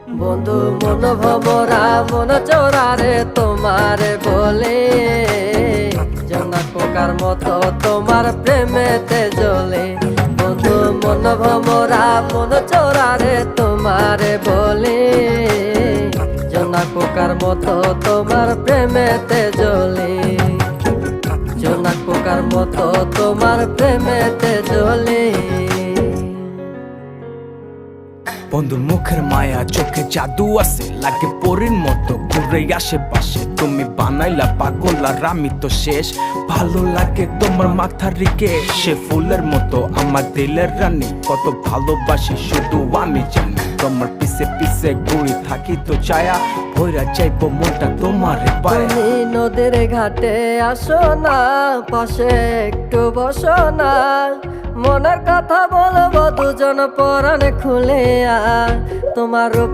বন্ধু মন ভমরা মন চোরারে তোমারে বলে, জোনাক পোকার মতো তোমার প্রেমেতে জ্বলে। বন্ধু মন ভমরা মন চোরারে তোমারে বলে, জোনাক পোকার মতো তোমার প্রেমেতে জ্বলে। জোনাক পোকার মতো তোমার প্রেমেতে জ্বলে। বন্ধুর মুখের মায়া চোখে জাদু আছে, লাগে পরীর মতো ঘুরে আশেপাশে। তুমি বানাইলা পাগল আর আমি তো শেষ। ভালো লাগে তোমার মাথার রিকে, সে ফুলের মতো আমার দিলের রানী। কত ভালোবাসি শুধু আমি জানি, তোমার পিছে পিছে ঘুরি থাকি তো ছায়া। ভৈরা যাইবো মনটা তোমার পায়ে। তুমি নদীর ঘাটে আসো না, পাশে একটু বসো না। মনের কথা বলবো দুজন পরাণ খুলে, তোমার রূপে